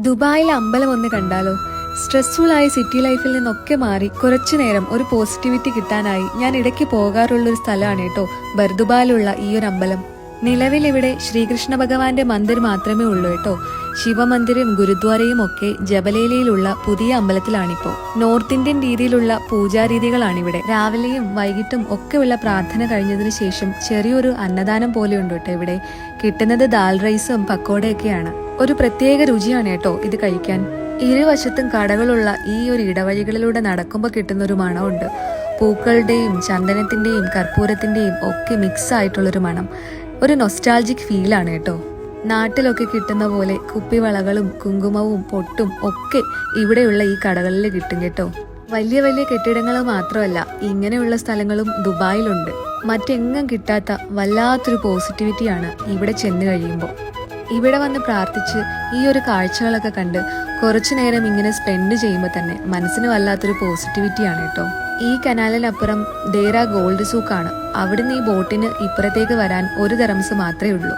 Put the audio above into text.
ദുബായിലെ അമ്പലം ഒന്ന് കണ്ടാലോ? സ്ട്രെസ്ഫുൾ ആയ സിറ്റി ലൈഫിൽ നിന്നൊക്കെ മാറി കുറച്ചു നേരം ഒരു പോസിറ്റിവിറ്റി കിട്ടാനായി ഞാൻ ഇടയ്ക്ക് പോകാറുള്ള ഒരു സ്ഥലമാണ് കേട്ടോ ബർദുബായിലുള്ള ഈ ഒരു അമ്പലം. നിലവിൽ ഇവിടെ ശ്രീകൃഷ്ണ ഭഗവാന്റെ മന്ദിർ മാത്രമേ ഉള്ളൂ കേട്ടോ. ശിവമന്ദിരും ഗുരുദ്വാരയും ഒക്കെ ജബലേലിയിലുള്ള പുതിയ അമ്പലത്തിലാണിപ്പോ. നോർത്ത് ഇന്ത്യൻ രീതിയിലുള്ള പൂജാരീതികളാണിവിടെ. രാവിലെയും വൈകിട്ടും ഒക്കെയുള്ള പ്രാർത്ഥന കഴിഞ്ഞതിന് ശേഷം ചെറിയൊരു അന്നദാനം പോലെയുണ്ട് കേട്ടോ ഇവിടെ. കിട്ടുന്നത് ദാൽ റൈസും പക്കോടയൊക്കെയാണ്. ഒരു പ്രത്യേക രുചിയാണ് കേട്ടോ ഇത് കഴിക്കാൻ. ഇരുവശത്തും കടകളുള്ള ഈ ഒരു ഇടവഴികളിലൂടെ നടക്കുമ്പോൾ കിട്ടുന്ന ഒരു മണമുണ്ട്. പൂക്കളുടെയും ചന്ദനത്തിന്റെയും കർപ്പൂരത്തിന്റെയും ഒക്കെ മിക്സ് ആയിട്ടുള്ളൊരു മണം. ഒരു നൊസ്റ്റാൾജിക് ഫീലാണ് കേട്ടോ. നാട്ടിലൊക്കെ കിട്ടുന്ന പോലെ കുപ്പിവളകളും കുങ്കുമവും പൊട്ടും ഒക്കെ ഇവിടെയുള്ള ഈ കടകളിൽ കിട്ടും കേട്ടോ. വലിയ വലിയ കെട്ടിടങ്ങൾ മാത്രമല്ല, ഇങ്ങനെയുള്ള സ്ഥലങ്ങളും ദുബായിലുണ്ട്. മറ്റെങ്ങും കിട്ടാത്ത വല്ലാത്തൊരു പോസിറ്റിവിറ്റിയാണ് ഇവിടെ ചെന്ന് കഴിയുമ്പോൾ. ഇവിടെ വന്ന് പ്രാർത്ഥിച്ച് ഈ ഒരു കാഴ്ചകളൊക്കെ കണ്ട് കുറച്ചു നേരം ഇങ്ങനെ സ്പെൻഡ് ചെയ്യുമ്പോൾ തന്നെ മനസ്സിന് വല്ലാത്തൊരു പോസിറ്റിവിറ്റിയാണ് കേട്ടോ. ഈ കനാലിനപ്പുറം ദേര ഗോൾഡ് സൂക്കാണ്. അവിടുന്ന് ഈ ബോട്ടിന് ഇപ്പുറത്തേക്ക് വരാൻ 1 ദിറംസ് മാത്രമേ ഉള്ളൂ.